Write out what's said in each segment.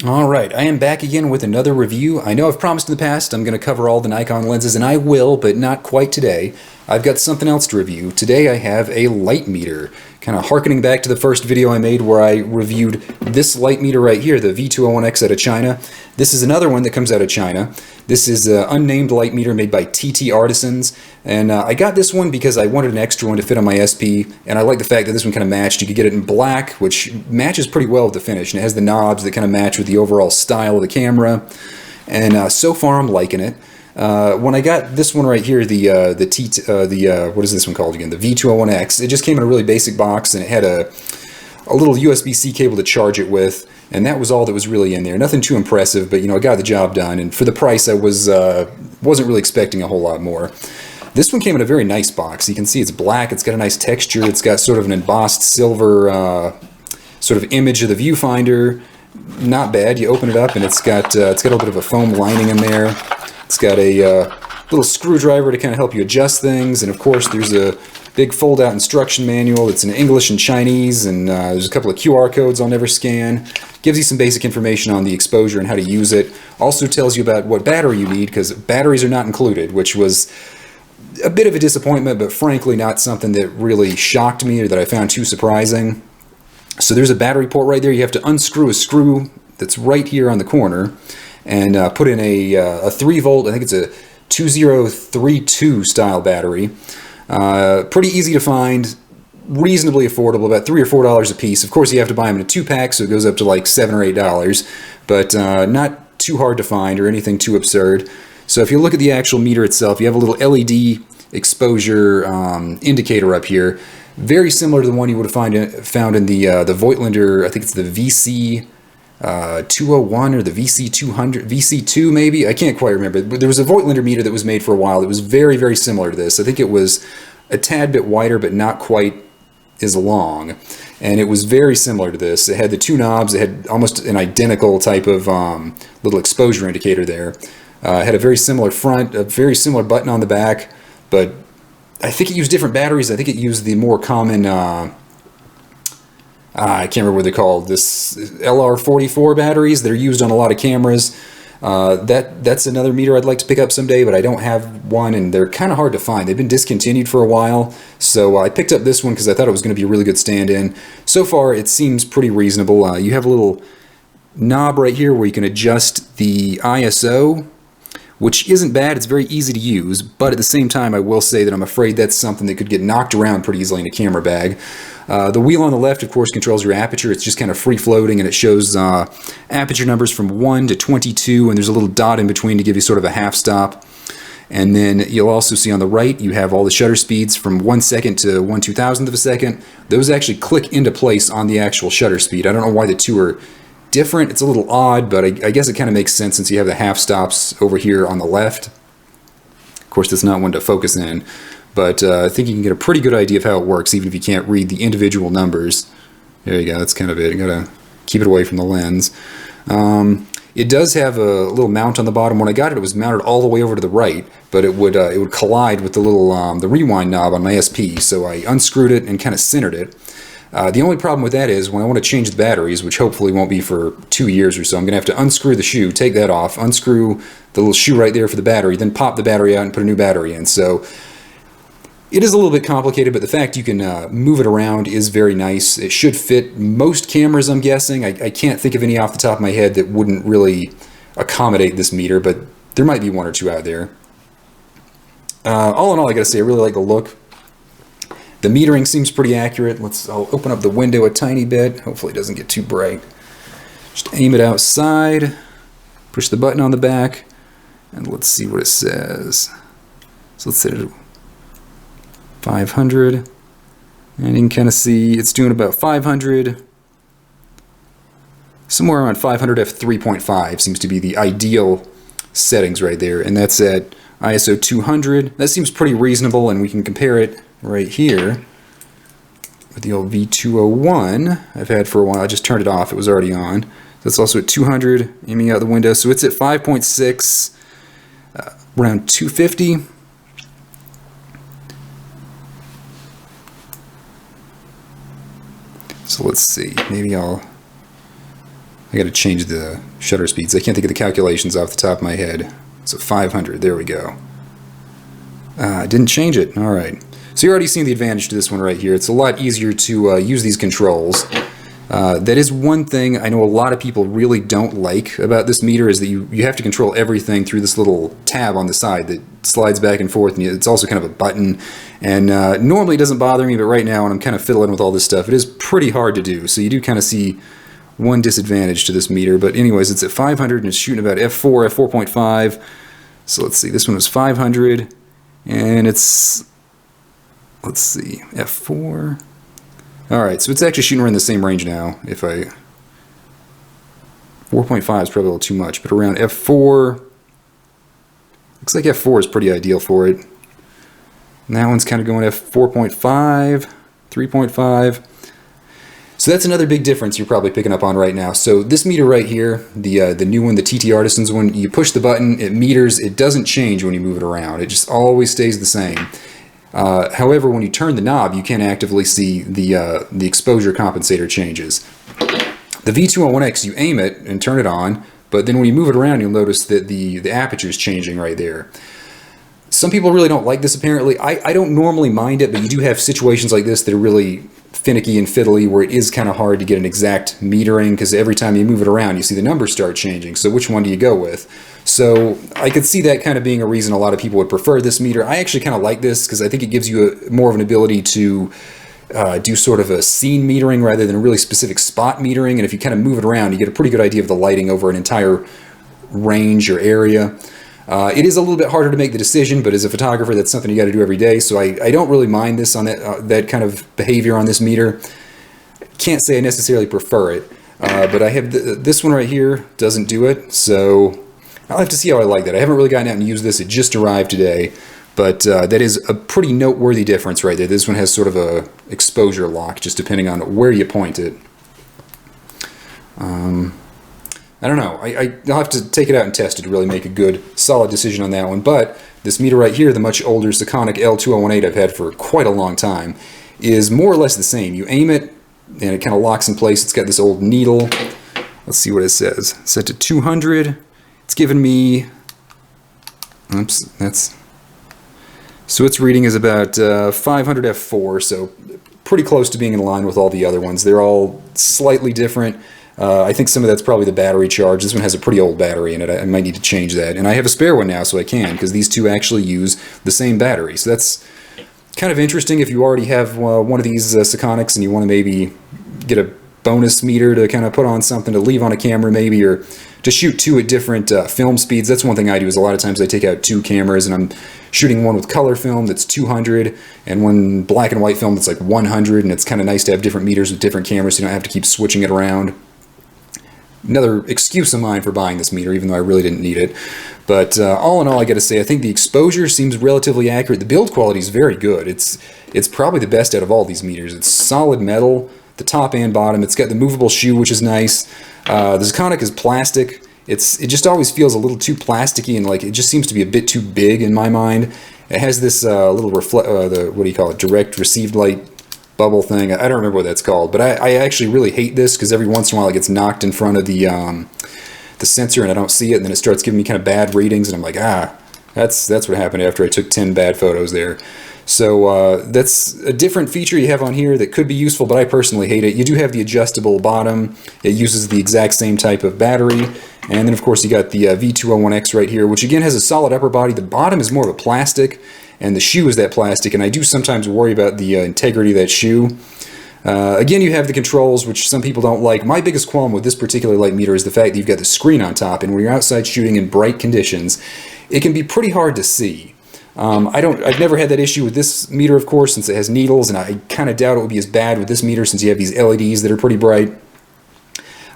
Alright, I am back again with another review. I know I've promised in the past I'm going to cover all the Nikon lenses, and I will, but not quite today. I've got something else to review. Today I have a light meter, kind of harkening back to the first video I made where I reviewed this light meter right here, the V201X out of China. This is another one that comes out of China. This is an unnamed light meter made by Artisans, and I got this one because I wanted an extra one to fit on my SP, and I like the fact that this one kind of matched. You could get it in black, which matches pretty well with the finish, and it has the knobs that kind of match with the overall style of the camera, and so far I'm liking it. When I got this one right here, what is this one called again? The V201X. It just came in a really basic box, and it had a little USB-C cable to charge it with, and that was all that was really in there. Nothing too impressive, but I got the job done, and for the price I wasn't really expecting a whole lot more. This one came in a very nice box. You can see it's black, it's got a nice texture, it's got sort of an embossed silver sort of image of the viewfinder. Not bad. You open it up and it's got a little bit of a foam lining in there. It's got a little screwdriver to kind of help you adjust things, and of course there's a big fold-out instruction manual. It's in English and Chinese, and there's a couple of QR codes I'll never scan. Gives you some basic information on the exposure and how to use it. Also tells you about what battery you need, because batteries are not included, which was a bit of a disappointment, but frankly not something that really shocked me or that I found too surprising. So there's a battery port right there. You have to unscrew a screw that's right here on the corner and put in a 3 volt, I think it's a 2032 style battery. Pretty easy to find, reasonably affordable, about $3 or $4 a piece. Of course you have to buy them in a 2-pack, so it goes up to like $7 or $8, but not too hard to find or anything too absurd. So if you look at the actual meter itself, you have a little LED exposure indicator up here, very similar to the one you would have found in the Voigtlander. I think it's the VC 201 or the VC 200, VC2 maybe, I can't quite remember. But there was a Voigtlander meter that was made for a while that was very, very similar to this. I think it was a tad bit wider, but not quite as long. And it was very similar to this. It had the 2 knobs. It had almost an identical type of little exposure indicator there. It had a very similar front, a very similar button on the back, but I think it used different batteries. I think it used the more common, I can't remember what they're called, this LR44 batteries that are used on a lot of cameras. That's another meter I'd like to pick up someday, but I don't have one, and they're kind of hard to find. They've been discontinued for a while, so I picked up this one because I thought it was going to be a really good stand-in. So far, it seems pretty reasonable. You have a little knob right here where you can adjust the ISO, which isn't bad. It's very easy to use, but at the same time I will say that I'm afraid that's something that could get knocked around pretty easily in a camera bag. The wheel on the left, of course, controls your aperture. It's just kind of free-floating, and it shows aperture numbers from 1 to 22, and there's a little dot in between to give you sort of a half stop. And then you'll also see on the right you have all the shutter speeds from 1 second to 1/2000th of a second. Those actually click into place on the actual shutter speed. I don't know why the two are different. It's a little odd, but I guess it kind of makes sense since you have the half stops over here on the left. Of course, that's not one to focus in, but I think you can get a pretty good idea of how it works, even if you can't read the individual numbers. There you go, that's kind of it. You gotta keep it away from the lens. It does have a little mount on the bottom. When I got it, it was mounted all the way over to the right, but it would collide with the little the rewind knob on my SP, so I unscrewed it and kind of centered it. The only problem with that is when I want to change the batteries, which hopefully won't be for 2 years or so, I'm going to have to unscrew the shoe, take that off, unscrew the little shoe right there for the battery, then pop the battery out and put a new battery in. So it is a little bit complicated, but the fact you can move it around is very nice. It should fit most cameras, I'm guessing. I can't think of any off the top of my head that wouldn't really accommodate this meter, but there might be 1 or 2 out there. All in all, I gotta say, I really like the look. The metering seems pretty accurate. I'll open up the window a tiny bit. Hopefully it doesn't get too bright. Just aim it outside, push the button on the back, and let's see what it says. So let's set it at 500, and you can kind of see it's doing about 500. Somewhere around 500 f3.5 seems to be the ideal settings right there, and that's at ISO 200. That seems pretty reasonable, and we can compare it right here with the old V201 I've had for a while. I just turned it off, it was already on. That's also at 200, aiming out the window, so it's at 5.6, around 250. So let's see, maybe I'll I got to change the shutter speeds. I can't think of the calculations off the top of my head. So 500, there we go. Didn't change it. All right. So you're already seeing the advantage to this one right here. It's a lot easier to use these controls. That is one thing I know a lot of people really don't like about this meter, is that you have to control everything through this little tab on the side that slides back and forth, and it's also kind of a button. And normally it doesn't bother me, but right now when I'm kind of fiddling with all this stuff, it is pretty hard to do. So you do kind of see one disadvantage to this meter. But anyways, it's at 500 and it's shooting about f4, f4.5. So let's see, this one was 500 and it's, let's see, f4. Alright, so it's actually shooting around the same range now. If I 4.5 is probably a little too much, but around f4, looks like f4 is pretty ideal for it. And that one's kind of going f4.5, 3.5. So that's another big difference you're probably picking up on right now. So this meter right here, the new one, the TT Artisans one, you push the button, it meters, it doesn't change when you move it around. It just always stays the same. However, when you turn the knob, you can actively see the exposure compensator changes. The V201X, you aim it and turn it on, but then when you move it around, you'll notice that the aperture is changing right there. Some people really don't like this, apparently. I don't normally mind it, but you do have situations like this that are really finicky and fiddly, where it is kind of hard to get an exact metering, because every time you move it around, you see the numbers start changing. So which one do you go with? So I could see that kind of being a reason a lot of people would prefer this meter. I actually kind of like this because I think it gives you more of an ability to do sort of a scene metering rather than a really specific spot metering. And if you kind of move it around, you get a pretty good idea of the lighting over an entire range or area. It is a little bit harder to make the decision, but as a photographer, that's something you got to do every day. So I don't really mind this on that kind of behavior on this meter. Can't say I necessarily prefer it, but I have this one right here doesn't do it. So I'll have to see how I like that. I haven't really gotten out and used this. It just arrived today, but that is a pretty noteworthy difference right there. This one has sort of a exposure lock, just depending on where you point it. I don't know. I'll have to take it out and test it to really make a good, solid decision on that one. But this meter right here, the much older Sekonic L2018 I've had for quite a long time, is more or less the same. You aim it, and it kind of locks in place. It's got this old needle. Let's see what it says. Set to 200. It's given me... Oops, that's... So its reading is about 500 f4, so pretty close to being in line with all the other ones. They're all slightly different. I think some of that's probably the battery charge. This one has a pretty old battery in it. I might need to change that. And I have a spare one now, so I can, because these two actually use the same battery. So that's kind of interesting if you already have one of these Sekonics and you want to maybe get a bonus meter to kind of put on something to leave on a camera maybe, or to shoot two at different film speeds. That's one thing I do, is a lot of times I take out two cameras and I'm shooting one with color film that's 200 and one black and white film that's like 100, and it's kind of nice to have different meters with different cameras so you don't have to keep switching it around. Another excuse of mine for buying this meter, even though I really didn't need it. But all in all, I got to say, I think the exposure seems relatively accurate. The build quality is very good. It's probably the best out of all these meters. It's solid metal, the top and bottom. It's got the movable shoe, which is nice. The Sekonic is plastic. It just always feels a little too plasticky, and like it just seems to be a bit too big in my mind. It has this little what do you call it? Direct received light bubble thing. I don't remember what that's called, but I actually really hate this, because every once in a while it gets knocked in front of the sensor and I don't see it, and then it starts giving me kind of bad readings, and I'm like, that's what happened after I took 10 bad photos there. So that's a different feature you have on here that could be useful, but I personally hate it. You do have the adjustable bottom. It uses the exact same type of battery. And then of course you got the V201X right here, which again has a solid upper body. The bottom is more of a plastic, and the shoe is that plastic, and I do sometimes worry about the integrity of that shoe. Again, you have the controls, which some people don't like. My biggest qualm with this particular light meter is the fact that you've got the screen on top, and when you're outside shooting in bright conditions, it can be pretty hard to see. I've never had that issue with this meter, of course, since it has needles, and I kind of doubt it would be as bad with this meter since you have these LEDs that are pretty bright.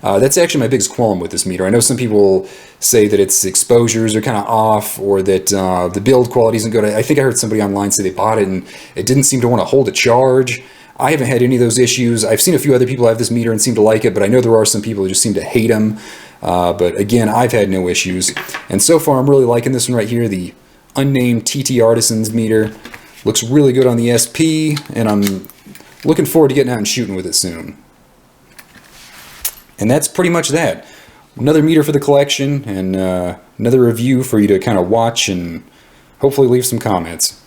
That's actually my biggest qualm with this meter. I know some people say that its exposures are kind of off, or that the build quality isn't good. I think I heard somebody online say they bought it and it didn't seem to want to hold a charge. I haven't had any of those issues. I've seen a few other people have this meter and seem to like it, but I know there are some people who just seem to hate them. But again, I've had no issues. And so far, I'm really liking this one right here, the unnamed TT Artisans meter. Looks really good on the SP, and I'm looking forward to getting out and shooting with it soon. And that's pretty much that. Another meter for the collection, and another review for you to kind of watch and hopefully leave some comments.